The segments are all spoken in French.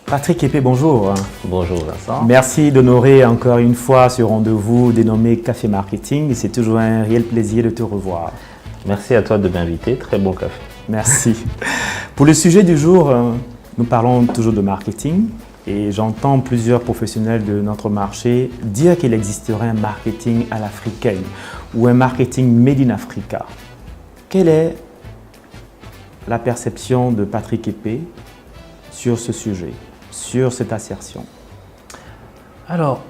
Patrick Épée, bonjour. Bonjour Vincent. Merci d'honorer encore une fois ce rendez-vous dénommé Café Marketing. C'est toujours un réel plaisir de te revoir. Merci à toi de m'inviter, très bon café. Merci. Pour le sujet du jour, nous parlons toujours de marketing et j'entends plusieurs professionnels de notre marché dire qu'il existerait un marketing à l'africaine ou un marketing made in Africa. Quelle est la perception de Patrick Épée sur ce sujet, sur cette assertion? Alors,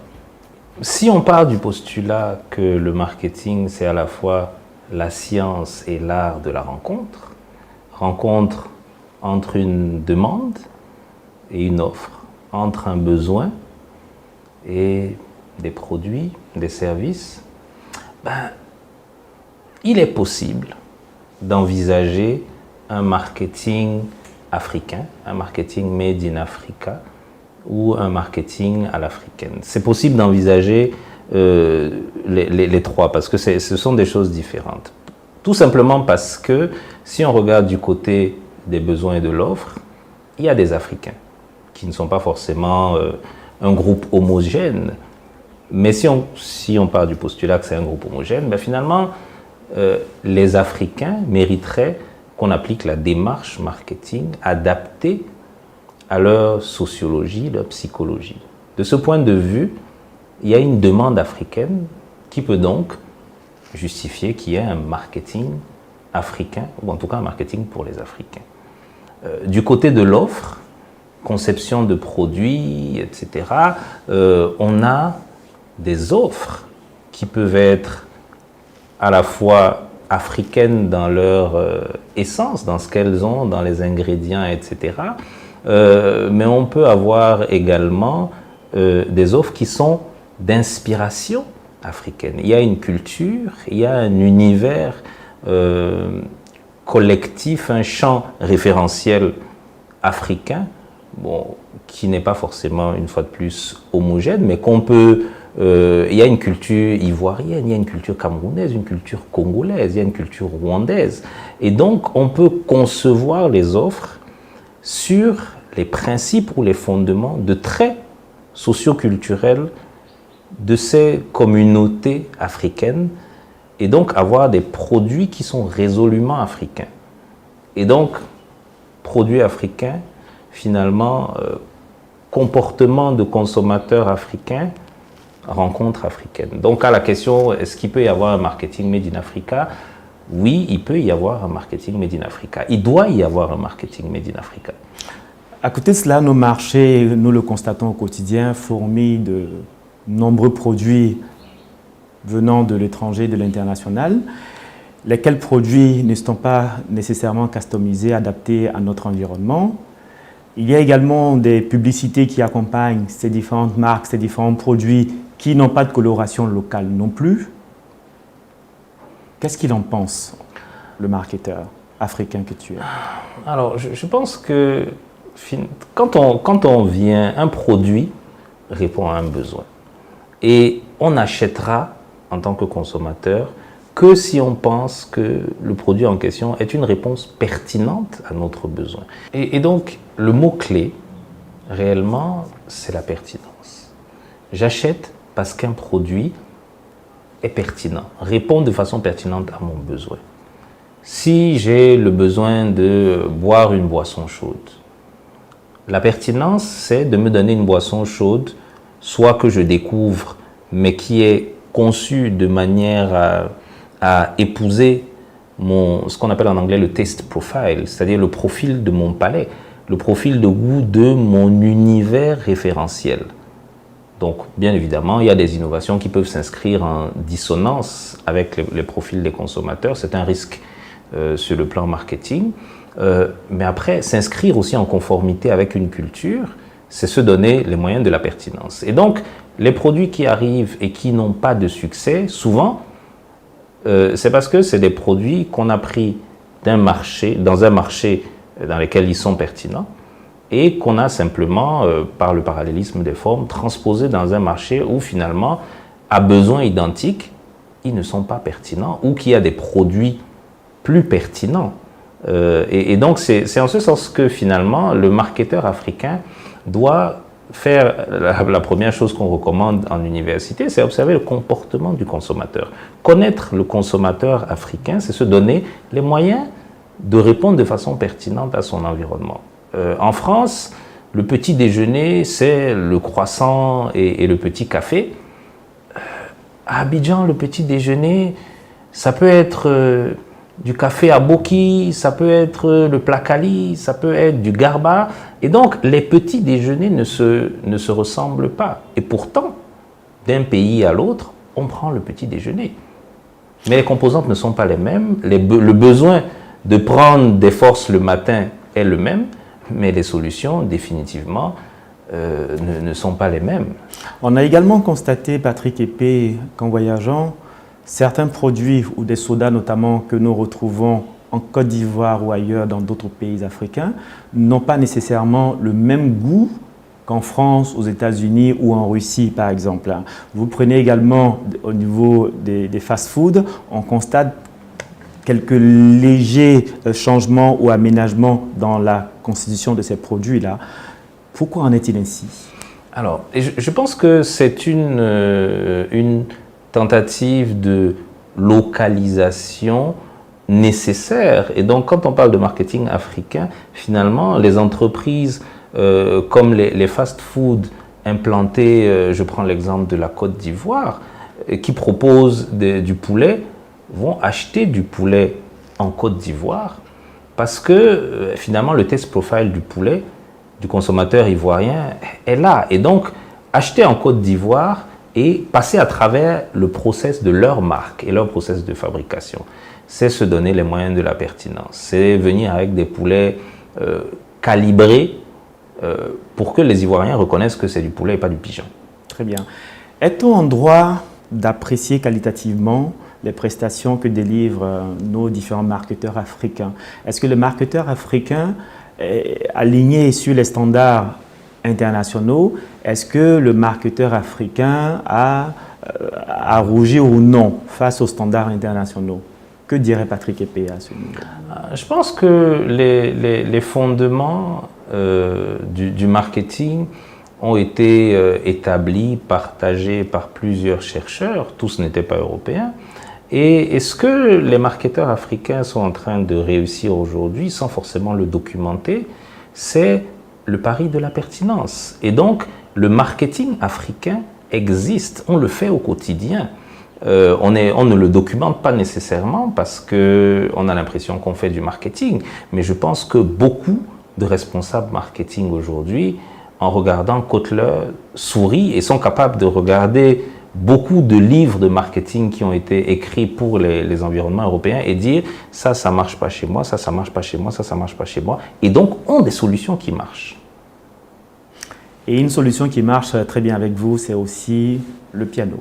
si on part du postulat que le marketing, c'est à la fois la science et l'art de la rencontre entre une demande et une offre, entre un besoin et des produits, des services, il est possible d'envisager un marketing africain, un marketing made in Africa ou un marketing à l'africaine. C'est possible d'envisager les trois parce que ce sont des choses différentes. Tout simplement parce que si on regarde du côté des besoins et de l'offre, il y a des Africains qui ne sont pas forcément un groupe homogène. Mais si on part du postulat que c'est un groupe homogène, finalement, les Africains mériteraient qu'on applique la démarche marketing adaptée à leur sociologie, leur psychologie. De ce point de vue, il y a une demande africaine qui peut donc justifier qu'il y ait un marketing africain, ou en tout cas un marketing pour les Africains. Du côté de l'offre, conception de produits, etc., on a des offres qui peuvent être à la fois africaines dans leur essence, dans ce qu'elles ont, dans les ingrédients, etc. Mais on peut avoir également des offres qui sont d'inspiration africaine. Il y a une culture, il y a un univers collectif, un champ référentiel africain, qui n'est pas forcément, une fois de plus, homogène, mais qu'on peut... il y a une culture ivoirienne, il y a une culture camerounaise, une culture congolaise, il y a une culture rwandaise. Et donc, on peut concevoir les offres sur les principes ou les fondements de traits socioculturels de ces communautés africaines et donc avoir des produits qui sont résolument africains. Et donc, produits africains, finalement, comportement de consommateurs africains, rencontre africaine. Donc à la question, est-ce qu'il peut y avoir un marketing made in Africa? Oui, il peut y avoir un marketing made in Africa. Il doit y avoir un marketing made in Africa. À côté de cela, nos marchés, nous le constatons au quotidien, fourmillent de nombreux produits venant de l'étranger, de l'international, lesquels produits ne sont pas nécessairement customisés, adaptés à notre environnement. Il y a également des publicités qui accompagnent ces différentes marques, ces différents produits qui n'ont pas de coloration locale non plus. Qu'est-ce qu'il en pense, le marketeur africain que tu es? Alors, je pense que quand on vient, un produit répond à un besoin. Et on achètera, en tant que consommateur, que si on pense que le produit en question est une réponse pertinente à notre besoin. Et donc, le mot-clé, réellement, c'est la pertinence. J'achète parce qu'un produit est pertinent, répond de façon pertinente à mon besoin. Si j'ai le besoin de boire une boisson chaude, la pertinence, c'est de me donner une boisson chaude, soit que je découvre, mais qui est conçue de manière à épouser ce qu'on appelle en anglais le taste profile, c'est-à-dire le profil de mon palais, le profil de goût de mon univers référentiel. Donc, bien évidemment, il y a des innovations qui peuvent s'inscrire en dissonance avec les profils des consommateurs. C'est un risque sur le plan marketing. Mais après, s'inscrire aussi en conformité avec une culture, c'est se donner les moyens de la pertinence. Et donc, les produits qui arrivent et qui n'ont pas de succès, souvent, c'est parce que c'est des produits qu'on a pris dans un marché dans lequel ils sont pertinents, et qu'on a simplement, par le parallélisme des formes, transposé dans un marché où finalement, à besoins identiques, ils ne sont pas pertinents, ou qu'il y a des produits plus pertinents. Et donc, c'est en ce sens que finalement, le marketeur africain doit faire la première chose qu'on recommande en université, c'est observer le comportement du consommateur. Connaître le consommateur africain, c'est se donner les moyens de répondre de façon pertinente à son environnement. En France, le petit déjeuner, c'est le croissant et le petit café. À Abidjan, le petit déjeuner, ça peut être du café à Boki, ça peut être le placali, ça peut être du garba. Et donc, les petits déjeuners ne se ressemblent pas. Et pourtant, d'un pays à l'autre, on prend le petit déjeuner. Mais les composantes ne sont pas les mêmes. Le besoin de prendre des forces le matin est le même, mais les solutions, définitivement, ne sont pas les mêmes. On a également constaté, Patrick Épée, qu'en voyageant, certains produits ou des sodas notamment que nous retrouvons en Côte d'Ivoire ou ailleurs dans d'autres pays africains n'ont pas nécessairement le même goût qu'en France, aux États-Unis ou en Russie par exemple. Vous prenez également au niveau des fast-foods, on constate quelques légers changements ou aménagements dans la constitution de ces produits-là. Pourquoi en est-il ainsi? Alors, je pense que c'est une tentative de localisation nécessaire. Et donc, quand on parle de marketing africain, finalement, les entreprises comme les fast-foods implantés, je prends l'exemple de la Côte d'Ivoire, qui proposent du poulet, vont acheter du poulet en Côte d'Ivoire parce que finalement, le test profile du poulet du consommateur ivoirien est là. Et donc, acheter en Côte d'Ivoire et passer à travers le process de leur marque et leur process de fabrication, c'est se donner les moyens de la pertinence. C'est venir avec des poulets calibrés pour que les Ivoiriens reconnaissent que c'est du poulet et pas du pigeon. Très bien. Est-on en droit d'apprécier qualitativement les prestations que délivrent nos différents marketeurs africains? Est-ce que le marketeur africain est aligné sur les standards internationaux? Est-ce que le marketeur africain a à rougir ou non face aux standards internationaux? Que dirait Patrick Épée à ce niveau? Je pense que les fondements du marketing ont été établis, partagés par plusieurs chercheurs. Tous n'étaient pas européens. Et ce que les marketeurs africains sont en train de réussir aujourd'hui, sans forcément le documenter, c'est le pari de la pertinence. Et donc, le marketing africain existe, on le fait au quotidien. On ne le documente pas nécessairement parce qu'on a l'impression qu'on fait du marketing, mais je pense que beaucoup de responsables marketing aujourd'hui, en regardant Kotler, sourient et sont capables de regarder beaucoup de livres de marketing qui ont été écrits pour les environnements européens et dire ça marche pas chez moi, ça marche pas chez moi, ça marche pas chez moi, et donc ont des solutions qui marchent. Et une solution qui marche très bien avec vous, c'est aussi le piano.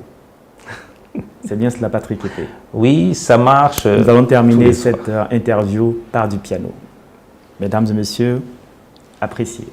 C'est bien cela, Patrick Épée? Oui, ça marche. Nous allons terminer cette interview par du piano. Mesdames et messieurs, appréciez.